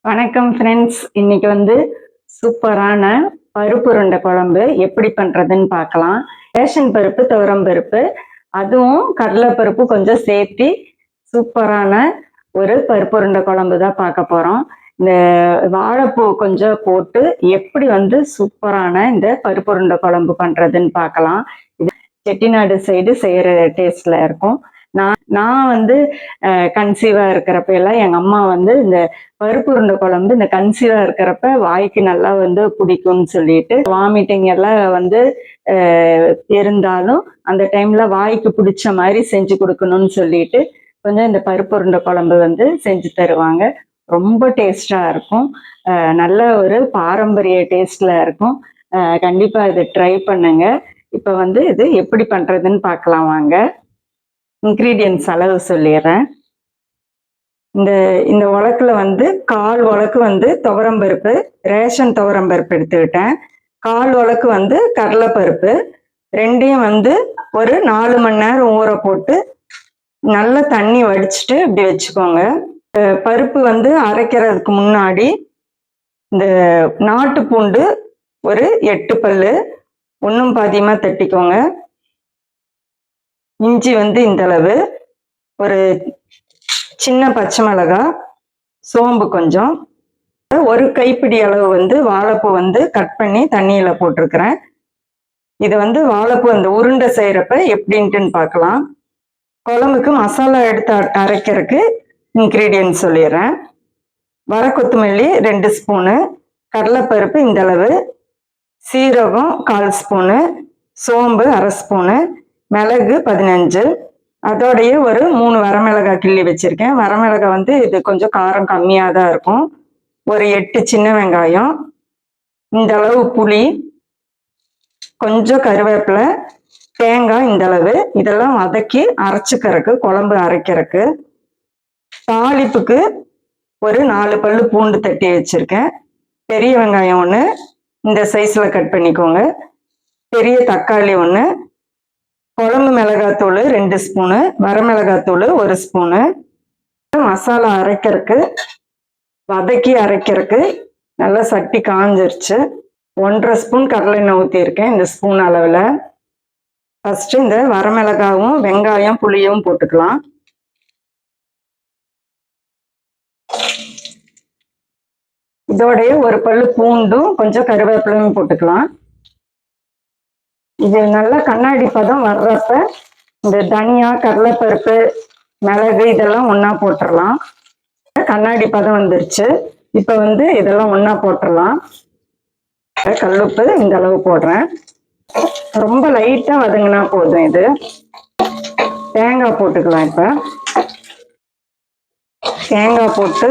வணக்கம் ஃப்ரெண்ட்ஸ். இன்னைக்கு சூப்பரான பருப்பு உருண்டை குழம்பு எப்படி பண்றதுன்னு பார்க்கலாம். ரேஷன் பருப்பு, துவரம் பருப்பு, அதுவும் கடலைப்பருப்பு கொஞ்சம் சேர்த்து சூப்பரான ஒரு பருப்பு உருண்டை குழம்பு தான் பார்க்க போறோம். இந்த வாழைப்பூ கொஞ்சம் போட்டு எப்படி சூப்பரான இந்த பருப்பு உருண்டை குழம்பு பண்றதுன்னு பார்க்கலாம். இது செட்டிநாடு சைடு செய்யற டேஸ்ட்ல இருக்கும். நான் கன்சீவா இருக்கிறப்ப எல்லாம் எங்க அம்மா இந்த பருப்பு உருண்டை குழம்பு இந்த கன்சீவா இருக்கிறப்ப வாய்க்கு நல்லா பிடிக்கும்னு சொல்லிட்டு வாமிட்டிங் எல்லாம் இருந்தாலும் அந்த டைம்ல வாய்க்கு பிடிச்ச மாதிரி செஞ்சு கொடுக்கணும்னு சொல்லிட்டு கொஞ்சம் இந்த பருப்பு உருண்டை குழம்பு செஞ்சு தருவாங்க. ரொம்ப டேஸ்டா இருக்கும். நல்ல ஒரு பாரம்பரிய டேஸ்ட்ல இருக்கும். கண்டிப்பா இதை ட்ரை பண்ணுங்க. இப்ப இது எப்படி பண்றதுன்னு பார்க்கலாம் வாங்க. இன்கிரீடியன்ஸ் அளவு சொல்லிடுறேன். இந்த உலக்குல 1/4 உலக்கு துவரம்பருப்பு, ரேஷன் துவரம்பருப்பு எடுத்துக்கிட்டேன். 1/4 உலக்கு கடலைப்பருப்பு. ரெண்டையும் ஒரு 4 மணி நேரம் ஊற போட்டு நல்லா தண்ணி வடிச்சிட்டு இப்படி வச்சுக்கோங்க. பருப்பு அரைக்கிறதுக்கு முன்னாடி இந்த நாட்டு பூண்டு ஒரு 8 பல்லு ஒன்றும் பாதியமா தட்டிக்கோங்க. இஞ்சி இந்த அளவு, ஒரு சின்ன பச்சை மிளகாய், சோம்பு கொஞ்சம், ஒரு கைப்பிடி அளவு வாழைப்பூ கட் பண்ணி தண்ணியில போட்டிருக்கிறேன். இது வாழைப்பூ உருண்டை செய்யறப்ப எப்படின்ட்டுன்னு பார்க்கலாம். குழம்புக்கு மசாலா எடுத்து அரைக்கிறதுக்கு இன்கிரீடியன்ட் சொல்லிடுறேன். வர கொத்தமல்லி 2 ஸ்பூனு, கடலைப்பருப்பு இந்த அளவு, சீரகம் 1/4 ஸ்பூனு, சோம்பு 1/2 ஸ்பூனு, மிளகு 15, அதோடைய ஒரு 3 வரமிளகாய் கிள்ளி வச்சிருக்கேன். வரமிளகாய் இது கொஞ்சம் காரம் கம்மியாக தான் இருக்கும். ஒரு 8 சின்ன வெங்காயம், இந்த அளவு புளி, கொஞ்சம் கருவேப்பிலை, தேங்காய் இந்த அளவு. இதெல்லாம் வதக்கி அரைச்சிக்கிறதுக்கு, குழம்பு அரைக்கிறதுக்கு. தாளிப்புக்கு ஒரு 4 பல்லு பூண்டு தட்டி வச்சிருக்கேன். பெரிய வெங்காயம் 1 இந்த சைஸ்ல கட் பண்ணிக்கோங்க. பெரிய தக்காளி 1, குழம்பு மிளகாத்தூள் 2 ஸ்பூனு, வரமிளகாத்தூள் 1 ஸ்பூனு. மசாலா அரைக்கிறதுக்கு, வதக்கி அரைக்கிறதுக்கு நல்லா சட்டி காஞ்சிருச்சு. 1/2 ஸ்பூன் கடலை எண்ணெய் ஊற்றிருக்கேன் இந்த ஸ்பூன் அளவில். ஃபர்ஸ்ட் இந்த வரமிளகாவும் வெங்காயம் புளியும் போட்டுக்கலாம். இதோடைய ஒரு பல்லு பூண்டும் கொஞ்சம் கருவேப்பிலையும் போட்டுக்கலாம். இது நல்லா கண்ணாடி பதம் வர்றப்ப இந்த தனியா, கடலைப்பருப்பு, மிளகு இதெல்லாம் ஒன்றா போட்டுடலாம். கண்ணாடி பதம் வந்துருச்சு. இப்போ இதெல்லாம் ஒன்றா போட்டுடலாம். கல்லுப்பு இந்த அளவு போடுறேன். ரொம்ப லைட்டாக வதங்கினா போதும். இது தேங்காய் போட்டுக்கலாம். இப்போ தேங்காய் போட்டு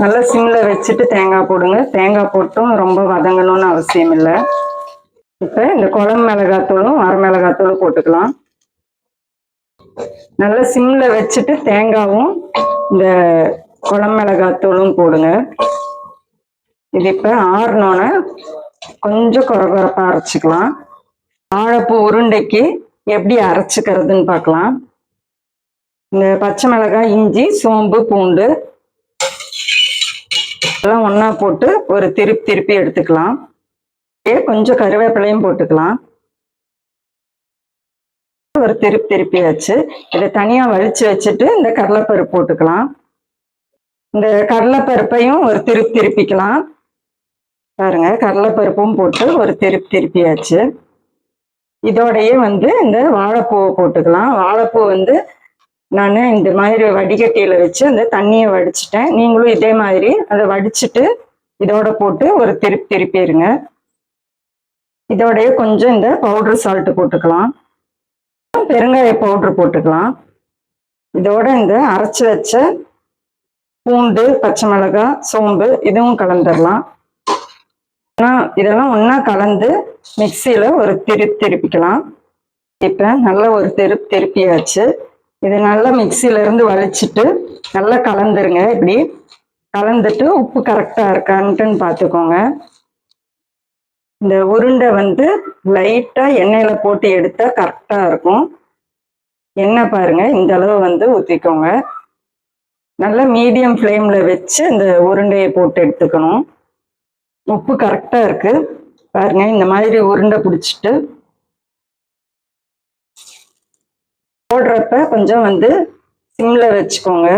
நல்லா சிம்மில் வச்சுட்டு தேங்காய் போடுங்க. தேங்காய் போட்டும் ரொம்ப வதங்கணும்னு அவசியம் இல்லை. இப்போ இந்த குழம்பு மிளகாத்தூளும் வரமிளகாத்தூளும் போட்டுக்கலாம். நல்லா சிம்ல வச்சுட்டு தேங்காயும் இந்த குழம்பு மிளகாத்தூளும் போடுங்க. இது இப்போ ஆறுனோன்னு கொஞ்சம் கொரகொரப்பா அரைச்சிக்கலாம். வாழைப்பூ உருண்டைக்கு எப்படி அரைச்சிக்கிறதுன்னு பார்க்கலாம். இந்த பச்சை மிளகாய், இஞ்சி, சோம்பு, பூண்டு எல்லாம் ஒன்றா போட்டு ஒரு திருப்பி எடுத்துக்கலாம். கொஞ்சம் கருவேப்பிலையும் போட்டுக்கலாம். ஒரு திருப்பியாச்சு. இதை தனியா வலிச்சு வச்சுட்டு இந்த கடலைப்பருப்பு போட்டுக்கலாம். இந்த கடலைப்பருப்பையும் ஒரு திருப்பிக்கலாம். பாருங்க, கடலைப்பருப்பும் போட்டு ஒரு திருப்பியாச்சு. இதோடையே இந்த வாழைப்பூவை போட்டுக்கலாம். வாழைப்பூ நான் இந்த மாதிரி வடிகட்டியில வச்சு அந்த தண்ணியை வடிச்சிட்டேன். நீங்களும் இதே மாதிரி அதை வடிச்சிட்டு இதோட போட்டு ஒரு திருப்பிடுங்க. இதோடைய கொஞ்சம் இந்த பவுடர் சால்ட் போட்டுக்கலாம். பெருங்காய பவுடர் போட்டுக்கலாம். இதோட இந்த அரைச்சி வச்ச பூண்டு, பச்சை மிளகாய், சோம்பு இதுவும் கலந்துடலாம். இதெல்லாம் ஒன்றா கலந்து மிக்சியில் ஒரு திருப்பிக்கலாம். இப்போ நல்லா ஒரு திருப்பியாச்சு. இது நல்லா மிக்சியிலேருந்து வலிச்சிட்டு நல்லா கலந்துருங்க. இப்படி கலந்துட்டு உப்பு கரெக்டாக இருக்கான்ட்டுன்னு பார்த்துக்கோங்க. இந்த உருண்டை லைட்டா எண்ணெயில போட்டு எடுத்தா கரெக்டா இருக்கும். எண்ணெய் பாருங்க, இந்த அளவு ஊற்றிக்கோங்க. நல்லா மீடியம் ஃப்ளேம்ல வச்சு இந்த உருண்டையை போட்டு எடுத்துக்கணும். உப்பு கரெக்டா இருக்கு பாருங்க. இந்த மாதிரி உருண்டை பிடிச்சிட்டு போடுறப்ப கொஞ்சம் வந்து சிம்ல வச்சுக்கோங்க.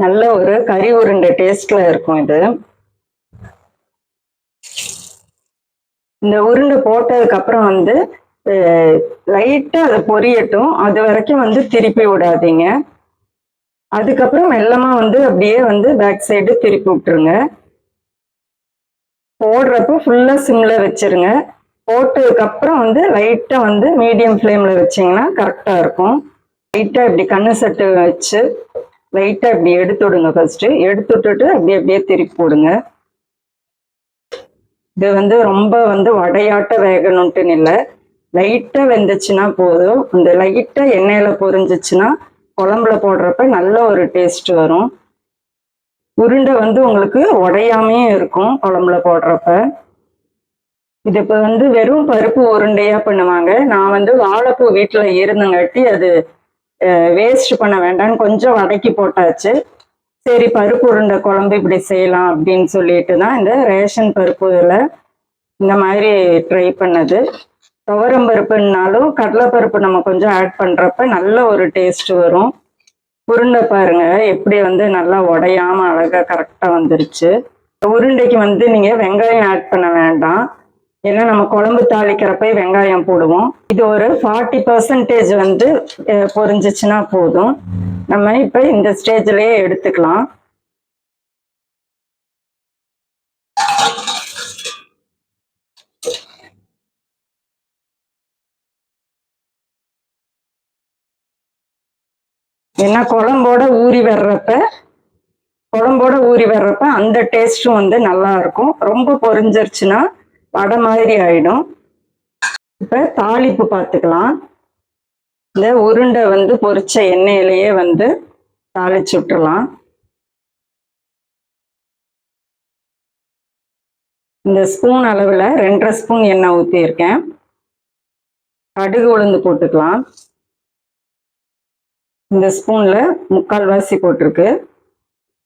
நல்ல ஒரு கறி உருண்டை டேஸ்ட்ல இருக்கும் இது. இந்த உருண்டை போட்டதுக்கு அப்புறம் வந்து லைட்டா அதை பொரியட்டும். அது வரைக்கும் வந்து திருப்பி விடாதீங்க. அதுக்கப்புறம் மெல்லமா வந்து அப்படியே வந்து பேக் சைடு திருப்பி விட்டுருங்க. போடுறப்போ ஃபுல்லா சிம்ல வச்சிருங்க. போட்டதுக்கு அப்புறம் வந்து லைட்டா வந்து மீடியம் ஃப்ளேம்ல வச்சீங்கன்னா கரெக்டா இருக்கும். லைட்டா இப்படி கண்ணு சட்டு வச்சு லைட்டா இப்படி எடுத்து விடுங்க. ஃபர்ஸ்ட் எடுத்து விட்டுட்டு அப்படியே திருப்பி போடுங்க. இது வந்து ரொம்ப வந்து வடையாட்ட வேகணும்ட்டுன்னு இல்லை, லைட்டா வெந்துச்சுன்னா போதும். இந்த லைட்டா எண்ணெயில பொரிஞ்சிச்சுன்னா குழம்புல போடுறப்ப நல்ல ஒரு டேஸ்ட் வரும். உருண்டை வந்து உங்களுக்கு உடையாமே இருக்கும் குழம்புல போடுறப்ப. இது இப்போ வந்து வெறும் பருப்பு உருண்டையா பண்ணுவாங்க. நான் வந்து வாழைப்பூ வீட்டுல இருந்தங்காட்டி அது வேஸ்ட் பண்ண வேண்டாம்னு கொஞ்சம் வதக்கி போட்டாச்சு. சரி பருப்பு உருண்டை குழம்பு இப்படி செய்யலாம் அப்படின்னு சொல்லிட்டு தான் இந்த ரேஷன் பருப்புல இந்த மாதிரி ட்ரை பண்ணது. துவரம் பருப்புனாலும் கடலைப்பருப்பு நம்ம கொஞ்சம் ஆட் பண்றப்ப நல்ல ஒரு டேஸ்ட் வரும். உருண்டை பாருங்க எப்படி வந்து நல்லா உடையாம அழகா கரெக்டா வந்துருச்சு. உருண்டைக்கு வந்து நீங்க வெங்காயம் ஆட் பண்ண வேண்டாம், ஏன்னா நம்ம குழம்பு தாளிக்கிறப்ப வெங்காயம் போடுவோம். இது ஒரு 40% வந்து பொரிஞ்சிச்சுன்னா போதும். நம்ம இப்ப இந்த ஸ்டேஜ்லயே எடுத்துக்கலாம். ஏன்னா குழம்போட ஊறி வர்றப்ப அந்த டேஸ்டும் வந்து நல்லா இருக்கும். ரொம்ப பொரிஞ்சிருச்சுன்னா வடை மாதிரி ஆயிடும். இப்ப தாளிப்பு பார்த்துக்கலாம். இந்த உருண்டை வந்து பொரிச்ச எண்ணெயிலேயே வந்து தாளிச்சு விட்டுறலாம். இந்த ஸ்பூன் அளவுல 2.5 ஸ்பூன் எண்ணெய் ஊற்றி இருக்கேன். கடுகு உளுந்து போட்டுக்கலாம். இந்த ஸ்பூன்ல 3/4 வாசி போட்டிருக்கு.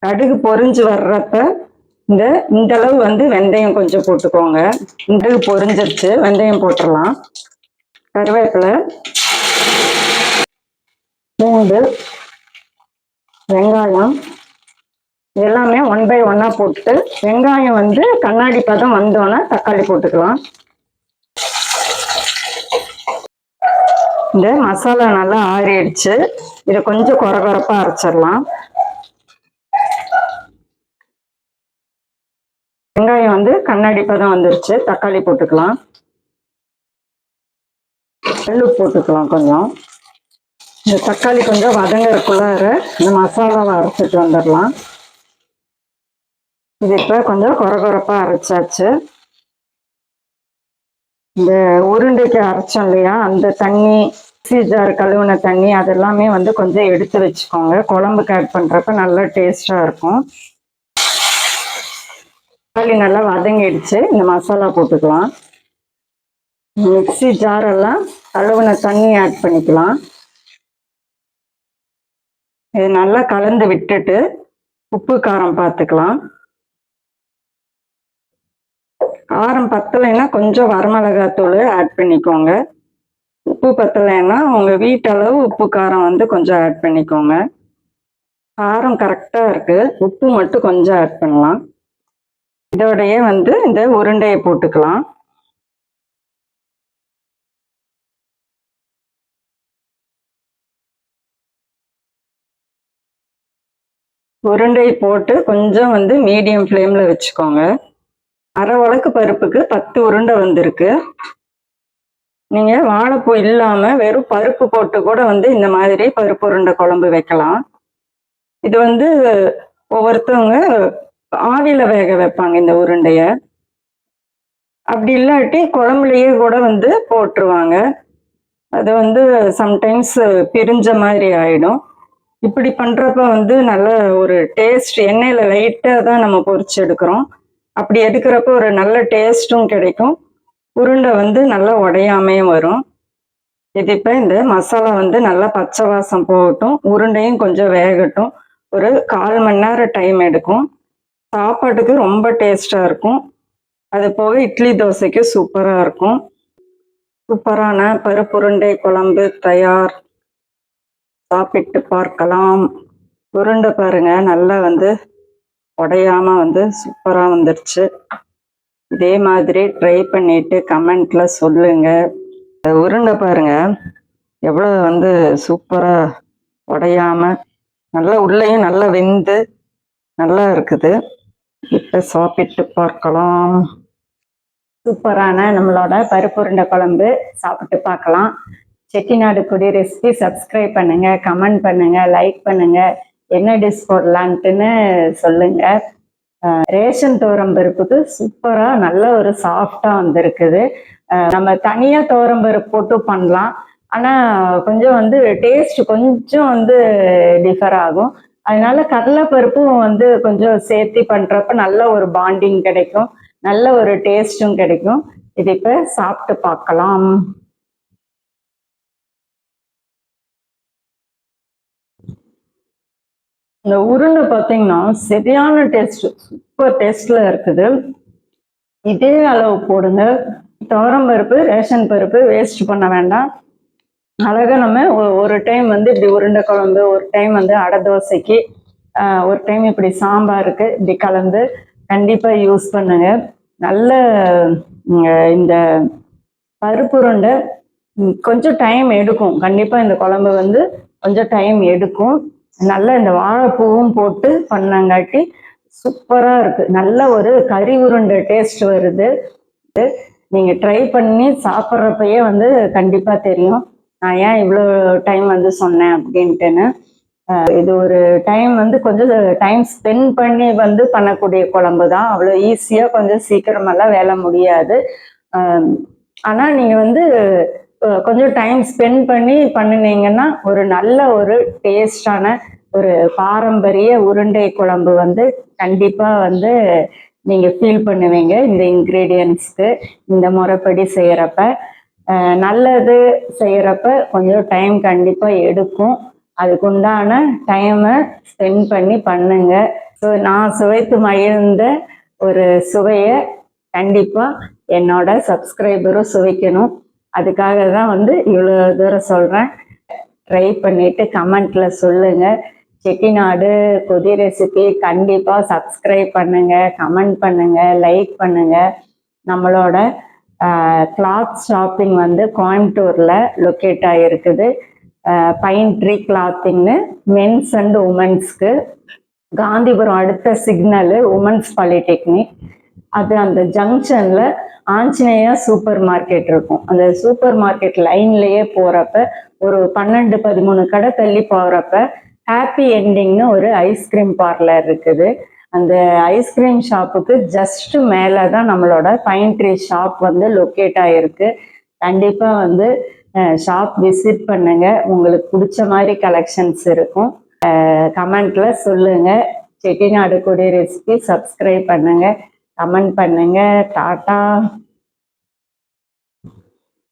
கடுகு பொரிஞ்சு வர்றப்ப இந்த அளவு வந்து வெந்தயம் கொஞ்சம் போட்டுக்கோங்க. கடுகு பொரிஞ்சிருச்சு, வெந்தயம் போட்டுடலாம். கருவேப்பிலை, பூண்டு, வெங்காயம் எல்லாமே 1 by 1 போட்டுட்டு வெங்காயம் வந்து கண்ணாடி பதம் வந்தோன்னா தக்காளி போட்டுக்கலாம். இந்த மசாலா நல்லா ஆறிடுச்சு. இதை கொஞ்சம் கொரகொரப்பா அரைச்சிடலாம். வெங்காயம் வந்து கண்ணாடி பதம் வந்துருச்சு, தக்காளி போட்டுக்கலாம். கல் போட்டுக்கலாம் கொஞ்சம். இந்த தக்காளி கொஞ்சம் வதங்கறதுக்குள்ளார இந்த மசாலாவை அரைச்சிட்டு வந்துடலாம். இது இப்போ கொஞ்சம் கொரகொரப்பா அரைச்சாச்சு. இந்த உருண்டைக்கு அரைச்சோம் இல்லையா, அந்த தண்ணி, ஜார் கழுவுன தண்ணி அதெல்லாமே வந்து கொஞ்சம் எடுத்து வச்சுக்கோங்க. குழம்புக்கு ஆட் பண்றப்ப நல்லா டேஸ்டா இருக்கும். தக்காளி நல்லா வதங்கிடுச்சு. இந்த மசாலா போட்டுக்கலாம். மிக்ஸி ஜாரெல்லாம் கழுவுன தண்ணி ஆட் பண்ணிக்கலாம். இது நல்லா கலந்து விட்டுட்டு உப்பு காரம் பார்த்துக்கலாம். காரம் பத்தலைன்னா கொஞ்சம் வரமிளகாத்தூள் ஆட் பண்ணிக்கோங்க. உப்பு பத்தலைன்னா உங்க வீட்டளவு உப்பு காரம் வந்து கொஞ்சம் ஆட் பண்ணிக்கோங்க. காரம் கரெக்டா இருக்கு, உப்பு மட்டும் கொஞ்சம் ஆட் பண்ணலாம். இதோடையே வந்து இந்த உருண்டையை போட்டுக்கலாம். உருண்டை போட்டு கொஞ்சம் வந்து மீடியம் ஃப்ளேம்ல வச்சுக்கோங்க. அரை உலக்கு பருப்புக்கு 10 உருண்டை வந்திருக்கு. நீங்க வாழைப்பூ இல்லாம வெறும் பருப்பு போட்டு கூட வந்து இந்த மாதிரி பருப்பு உருண்டை குழம்பு வைக்கலாம். இது வந்து ஒவ்வொருத்தவங்க ஆவியில வேக வைப்பாங்க இந்த உருண்டைய. அப்படி இல்லாட்டி குழம்புலயே கூட வந்து போட்டுருவாங்க. அது வந்து சம்டைம்ஸ் பிரிஞ்ச மாதிரி ஆயிடும். இப்படி பண்றப்ப வந்து நல்ல ஒரு டேஸ்ட், எண்ணெயில லைட்டா தான் நம்ம பொரிச்சு எடுக்கிறோம். அப்படி எடுக்கிறப்ப ஒரு நல்ல டேஸ்ட்டும் கிடைக்கும். உருண்டை வந்து நல்லா உடையாமையும் வரும். இது இப்ப இந்த மசாலா வந்து நல்லா பச்சை வாசம் போகட்டும், உருண்டையும் கொஞ்சம் வேகட்டும். ஒரு 1/4 மணி நேரம் டைம் எடுக்கும். சாப்பாட்டுக்கு ரொம்ப டேஸ்டா இருக்கும். அது போக இட்லி தோசைக்கு சூப்பரா இருக்கும். சூப்பரான பருப்புருண்டை குழம்பு தயார். சாப்பிட்டு பார்க்கலாம். உருண்டை பாருங்க, நல்லா வந்து உடையாம வந்து சூப்பரா வந்துருச்சு. இதே மாதிரி ட்ரை பண்ணிட்டு கமெண்ட்ல சொல்லுங்க. இந்த உருண்டை பாருங்க, எவ்வளவு வந்து சூப்பரா உடையாம நல்லா உள்ளேயும் நல்லா வெந்து நல்லா இருக்குது. இப்ப சாப்பிட்டு பார்க்கலாம். சூப்பரான நம்மளோட பருப்புருண்டை குழம்பு சாப்பிட்டு பார்க்கலாம். செட்டிநாடு குடி ரெசிபி சப்ஸ்கிரைப் பண்ணுங்க, கமெண்ட் பண்ணுங்க, லைக் பண்ணுங்க, என்ன டிஷ் போடலான்ட்டுன்னு சொல்லுங்க. ரேஷன் துவரம் பருப்புக்கு சூப்பரா நல்ல ஒரு சாஃப்டா வந்திருக்குது. நம்ம தனியா துவரம் பருப்பு போட்டு பண்ணலாம். ஆனா கொஞ்சம் வந்து டேஸ்ட் கொஞ்சம் வந்து டிஃபர் ஆகும். அதனால கடலைப்பருப்பும் வந்து கொஞ்சம் சேர்த்து பண்றப்ப நல்ல ஒரு பாண்டிங் கிடைக்கும், நல்ல ஒரு டேஸ்டும் கிடைக்கும். இது இப்ப சாப்பிட்டு பார்க்கலாம். இந்த உருண்டை பார்த்தீங்கன்னா சரியான டேஸ்ட், சூப்பர் டேஸ்ட்ல இருக்குது. இதே அளவு போடுங்க. துவரம் பருப்பு ரேஷன் பருப்பு வேஸ்ட் பண்ண வேண்டாம். அழகா நம்ம ஒரு டைம் வந்து இப்படி உருண்டை குழம்பு, ஒரு டைம் வந்து அடை தோசைக்கு, ஒரு டைம் இப்படி சாம்பாருக்கு இப்படி கலந்து கண்டிப்பா யூஸ் பண்ணுங்க. நல்ல இந்த பருப்பு உருண்டை கொஞ்சம் டைம் எடுக்கும். கண்டிப்பா இந்த குழம்பு வந்து கொஞ்சம் டைம் எடுக்கும். நல்ல இந்த வாழைப்பூவும் போட்டு பண்ணங்காட்டி சூப்பரா இருக்கு. நல்ல ஒரு கறி உருண்டை டேஸ்ட் வருது. நீங்க ட்ரை பண்ணி சாப்பிட்றப்பயே வந்து கண்டிப்பா தெரியும் நான் ஏன் இவ்வளோ டைம் வந்து சொன்னேன் அப்படின்ட்டுன்னு. இது ஒரு டைம் வந்து கொஞ்சம் டைம் ஸ்பெண்ட் பண்ணி வந்து பண்ணக்கூடிய குழம்பு தான். அவ்வளோ ஈஸியா கொஞ்சம் சீக்கிரமெல்லாம் வேலை முடியாது. ஆனா நீங்க வந்து கொஞ்சம் டைம் ஸ்பெண்ட் பண்ணி பண்ணினீங்கன்னா ஒரு நல்ல ஒரு டேஸ்டான ஒரு பாரம்பரிய உருண்டை குழம்பு வந்து கண்டிப்பா வந்து நீங்க ஃபீல் பண்ணுவீங்க. இந்த இன்கிரீடியன்ஸ்க்கு இந்த முறைப்படி செய்யறப்ப நல்லது செய்யறப்ப கொஞ்சம் டைம் கண்டிப்பா எடுக்கும். அதுக்கு உண்டான டைமை ஸ்பெண்ட் பண்ணி பண்ணுங்க. ஸோ நான் சுவைத்து மகிழ்ந்த ஒரு சுவையை கண்டிப்பா என்னோட சப்ஸ்கிரைபரும் சுவைக்கணும். அதுக்காக தான் வந்து இவ்வளோ தூரம் சொல்றேன். ட்ரை பண்ணிட்டு கமெண்ட்ல சொல்லுங்க. செட்டிநாடு கொதி ரெசிபி கண்டிப்பா சப்ஸ்கிரைப் பண்ணுங்க, கமெண்ட் பண்ணுங்க, லைக் பண்ணுங்க. நம்மளோட கிளாத் ஷாப்பிங் வந்து கோயம்புத்தூர்ல லொக்கேட் ஆகிருக்குது. பைன் ட்ரீ கிளாத்திங்னு மென்ஸ் அண்ட் உமன்ஸ்க்கு. காந்திபுரம் அடுத்த சிக்னலு உமன்ஸ் பாலிடெக்னிக். அது அந்த ஜங்ஷன்ல ஆஞ்சநேயா சூப்பர் மார்க்கெட் இருக்கும். அந்த சூப்பர் மார்க்கெட் லைன்லயே போறப்ப ஒரு 12-13 கடை தள்ளி போறப்ப ஹாப்பி என்டிங்னு ஒரு ஐஸ்கிரீம் பார்லர் இருக்குது. அந்த ஐஸ்கிரீம் ஷாப்புக்கு ஜஸ்ட் மேலதான் நம்மளோட பைன் ட்ரீ ஷாப் வந்து லொக்கேட் ஆயிருக்கு. கண்டிப்பா வந்து ஷாப் விசிட் பண்ணுங்க. உங்களுக்கு பிடிச்ச மாதிரி கலெக்ஷன்ஸ் இருக்கும். கமெண்ட்ல சொல்லுங்க. செட்டிநாடு குடி ரெசிபி சப்ஸ்கிரைப் பண்ணுங்க, கமெண்ட் பண்ணுங்க. டாட்டா.